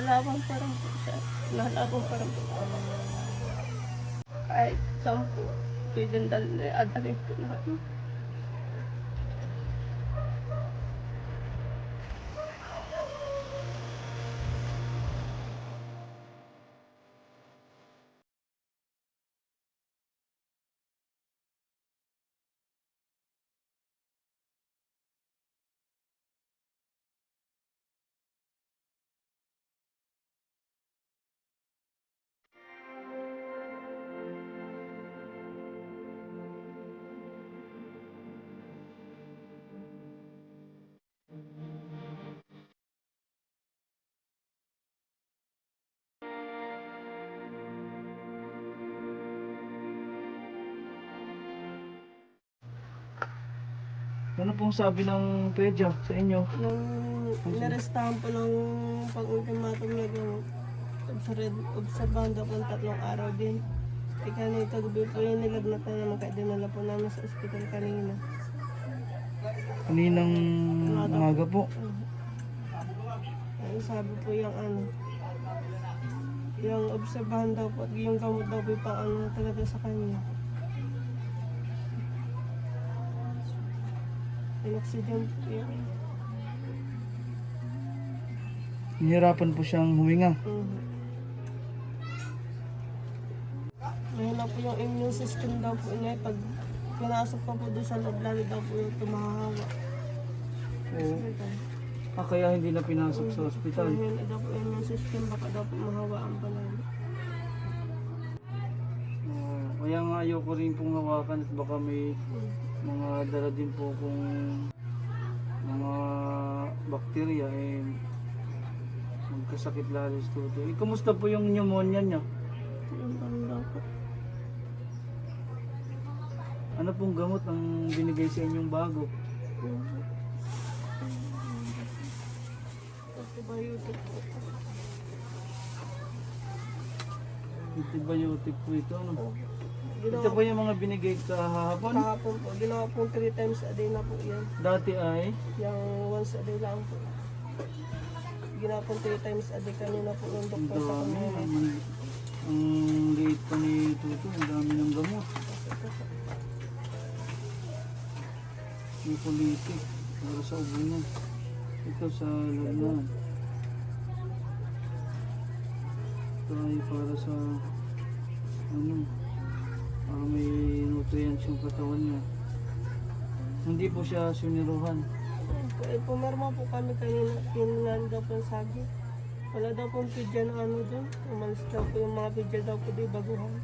Nalalaban pa rin po siya. Nalalaban pa rin po. Kahit saan po, pwede adalhin po natin. Ano pong sabi ng pedya sa inyo? Nung inarestahan po ng pang-ultimatum na gamot, obserbahan daw po ng 3 araw din. Kanina kagabi po yung nilagnatan naman kaya dinala po namin sa ospital kanina. Kaninang umaga po. Ay, sabi po yung obserbahan daw po, yung gamot daw po pang talaga sa kanya. Yung oxygen po yun. Nahirapan po siyang huminga. Mahina po yung immune system daw po niya. Pag pinasok pa po doon sa loob, lalo daw po yung tumahawa. Oo. Kaya hindi na pinasok sa ospital. Mahina daw po yung immune system, baka daw po mahawaan pa lang. Kaya nga ayoko rin pong hawakan at baka may mga dala din po kung mga bakterya magkasakit lalo sa tutoy. Kumusta po yung pneumonia niya? Yung ano daw po. Ano pong gamot ang binigay sa inyong bago? Antibiotic po. Antibiotic po ito, ano? Ito Ginawa po yung mga binigay kahapon? kahapon po. Ginawa po 3 times a day na po yan. Dati ay Yung once a day lang po. Ginawa po 3 times a day kanina po ng doktor sa dami. community. Ang liit pa ni Tuto, ang dami ng gamot. May politik para sa ubo niya. Ito sa lagnat. Ito ay para sa para may nutrients yung katawan niya. Hindi po siya siniruhan. Pumirma po kami kanina. Pinunan daw po yung sagi. Wala daw pong pidya na doon. Umalis daw po yung mga pidya daw po di baguhan.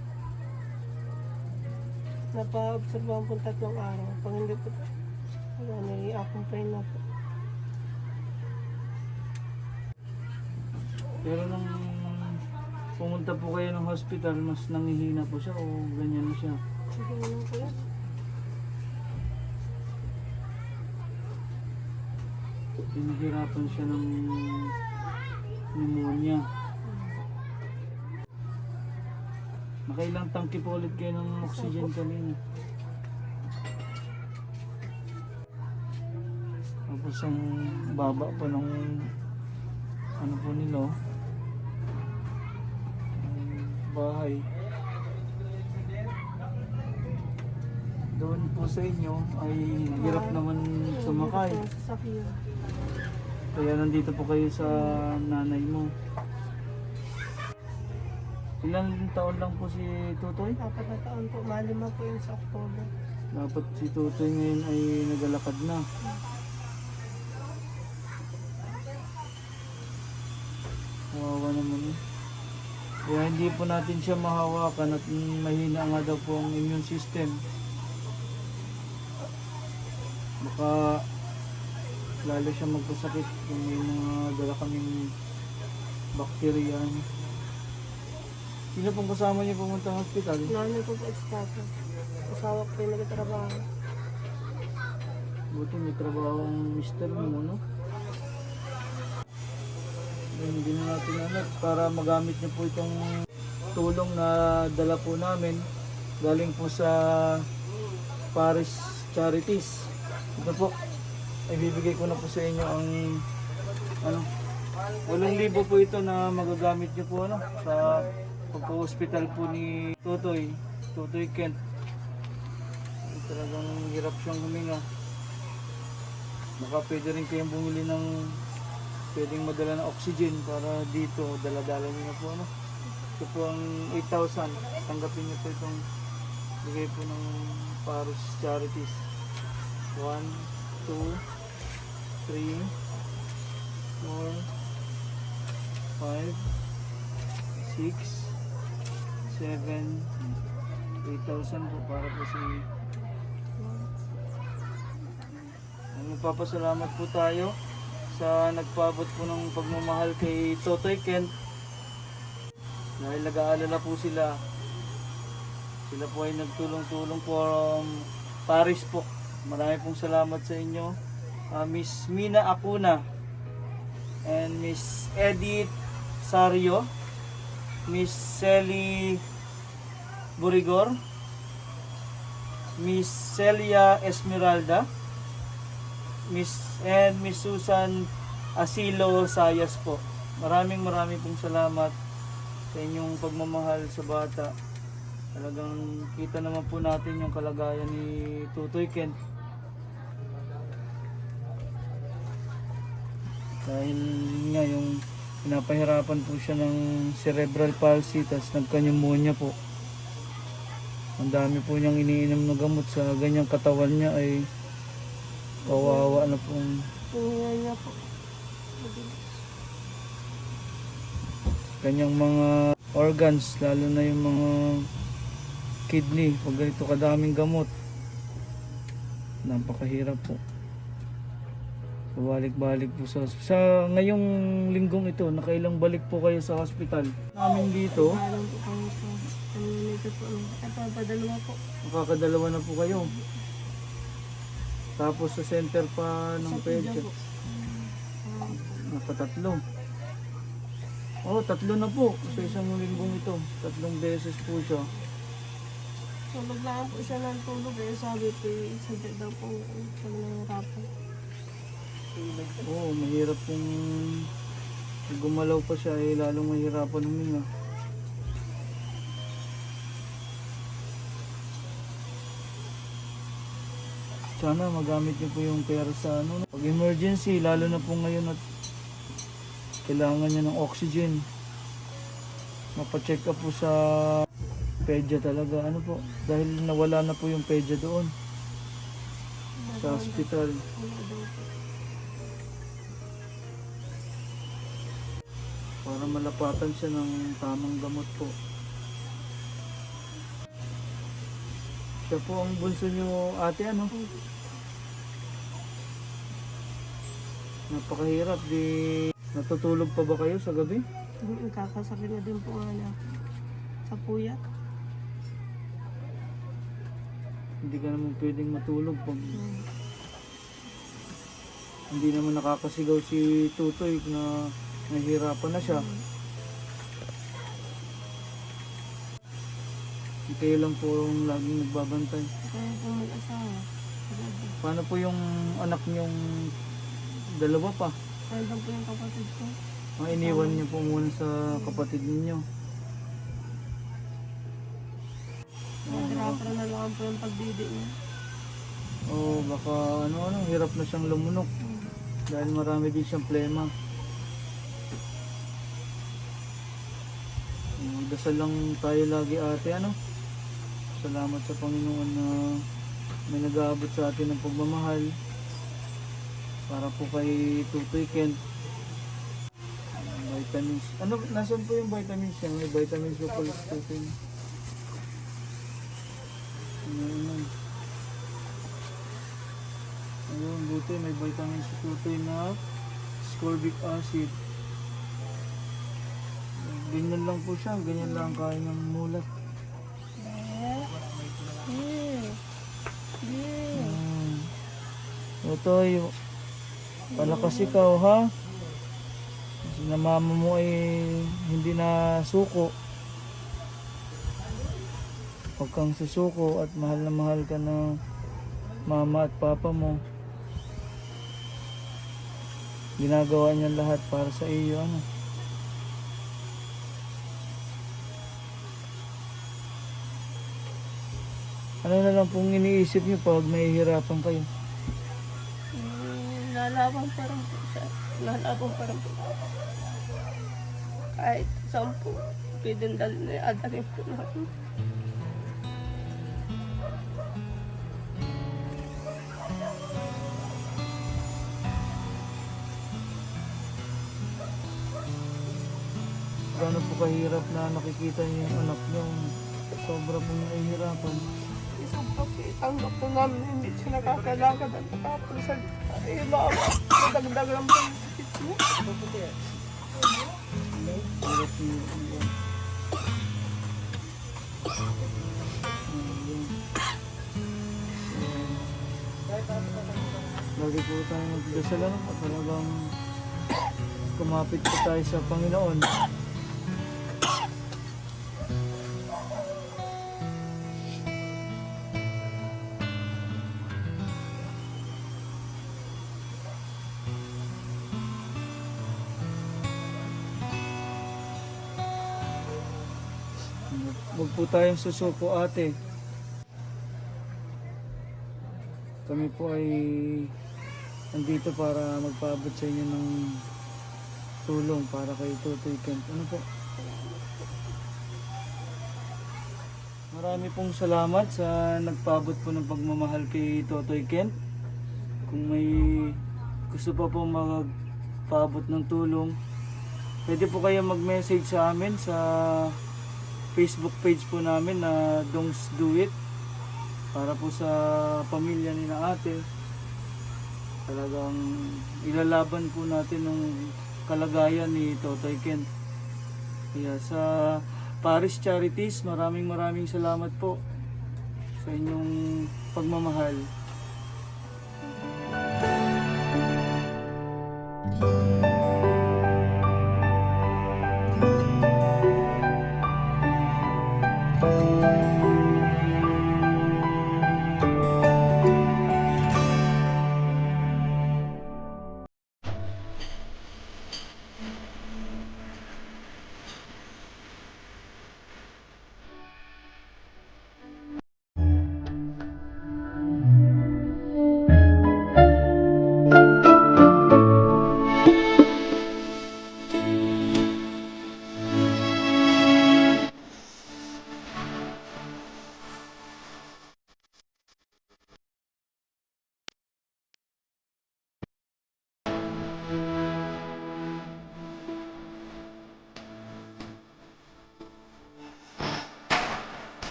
Napa-obserbahan po 3 araw. Pag hindi po, may accompany na po. Pero nung pumunta po kayo ng hospital, mas nangihina po siya o ganyan na siya? Sige naman po yun. Pinahirapan siya ng pneumonia. Nakailang tangki po ulit kayo ng oxygen kanina. Tapos ang baba pa ng ano po nila, bahay. Doon po sa inyo ay hirap naman sumakay. Sasakyan. Kaya nandito po kayo sa nanay mo. Ilang taon lang po si Tutoy? 4 na taon po. Malima po yun sa October. Dapat si Tutoy ngayon ay nagalakad na. Kawawa naman eh. Kaya hindi po natin siya mahawakan at mahina nga daw po ang immune system. Baka lalo siya magkasakit kung may mga dala kaming bakterya. Sino pong kasama niyo pumunta ng hospital? Nanay ko po ekstata. Asawa ko po yung nagtatrabaho. Buti may trabaho ang mister mo, no? Hindi na natin para magamit niyo po itong tulong na dala po namin galing po sa Paris Charities. Ito po, ay bibigay ko na po sa inyo ang 8,000 po ito na magagamit niyo po ano, sa pagpo-hospital po ni Tutoy Kent. Talagang hirap siyang huminga. Baka pwede rin kayong bumili ng pwedeng madala ng oxygen para dito, dala-dala niyo na po ano. Ito po ang 8,000. Tanggapin niyo po itong bigay po ng Paros Charities. 1, 2, 3, 4, 5, 6, 7, 8,000 po para po sa inyo. Magpapasalamat po tayo sa nagpaabot po ng pagmamahal kay Totoy Kent. Dahil nag-aalala po sila. Sila po ay nagtulong-tulong po from Paris po. Marami pong salamat sa inyo. Miss Mina Acuna and Miss Edith Sario, Miss Sally Burigor, Miss Celia Esmeralda, Miss Susan Asilo Sayas po. Maraming pong salamat sa inyong pagmamahal sa bata. Talagang kita naman po natin yung kalagayan ni Tutoy Kent. Dahil nga yung pinapahirapan po siya ng cerebral palsy, tas nagka-pneumonia po. Ang dami po niyang iniinom na gamot sa ganyang katawan niya ay kawawa na pong Tingnan niya po. kanyang mga organs, lalo na yung mga kidney. Pag ganito kadaming gamot, napakahirap po. So, balik-balik po sa ngayong linggong ito, nakailang balik po kayo sa hospital namin dito. Alam po kami po. Nandito po. Ito, padalawa po. Makakadalawa na po kayo. Tapos sa center pa ng Sa pedya, pidya po. nakatatlo. Oh, 3 na po sa isang linggong ito. 3 beses po siya. Tulog lang po siya ng tulog eh. Sabi po, sadya daw po pag nangirapan. Oo, mahirap kung gumalaw pa siya eh, lalong mahirapan huminga. Sana magamit niyo po yung pera sa ano, pag emergency, lalo na po ngayon at kailangan niya ng oxygen. Mapacheck up po sa pedya talaga, ano po, dahil nawala na po yung pedya doon sa hospital. Para malapatan siya ng tamang gamot po. Siya po ang bunso niyo, ate, ano? Napakahirap, di natutulog pa ba kayo sa gabi? Kakasakit na din po nga niya. Sa puyat. Hindi ka naman pwedeng matulog pag hindi naman nakakasigaw si Tutoy na nahihirapan na siya. Kayo lang po yung laging nagbabantay. Kaya po mag-asawa. Paano po yung anak niyong dalawa pa? Kaya lang po yung kapatid ko. Iniwan niyo po muna sa kapatid ninyo. Nagdrapra na lang po yung pagdidi niya. O baka ano, hirap na siyang lumunok. Dahil marami din siyang plema. Dasal lang tayo lagi, ate, ano? Salamat sa Panginoon na may nag-aabot sa atin ng pagmamahal para po kay Tutoy Kent. Vitamins. Ano, nasan po yung vitamins niya? May vitamins po pala sa Tutoy. Ayun. Ayun, buti may vitamins sa Tutoy na ascorbic acid. Ganyan lang po siya, ganyan lang kaya niyang mulat. Tutoy, palakas ikaw, ha? Kasi na mama mo ay hindi na suko. Huwag kang susuko at mahal na mahal ka ng mama at papa mo. ginagawa niya lahat para sa iyo, ano. Ano na lang pong iniisip niyo pag nahihirapan kayo? Lalaban pa rin po siya. Lalaban pa rin po. Kahit saan po, pwedeng adalhin po natin. Gaano po kahirap na nakikita niyo yung anak niyo, sobra pong nahihirapan. Isang tanggap po namin na hindi siya nakakalakad at nakapon sa iba. Nadagdag lang po yung sakit niya. Hirap niyo. Lagi po tayo magdasal, ano po, talagang kumapit po tayo sa Panginoon. Huwag po tayong susuko, ate. Kami po ay andito para magpaabot sa inyo ng tulong para kay Totoy Kent. Ano po? Marami pong salamat sa nagpaabot po ng pagmamahal kay Totoy Kent. Kung may gusto pa po magpaabot ng tulong, pwede po kayo mag-message sa amin sa Facebook page po namin na Dongs Do It, para po sa pamilya ni na ate. Talagang ilalaban po natin ng kalagayan ni Totoy Kent. Kaya sa Paris Charities, maraming salamat po sa inyong pagmamahal.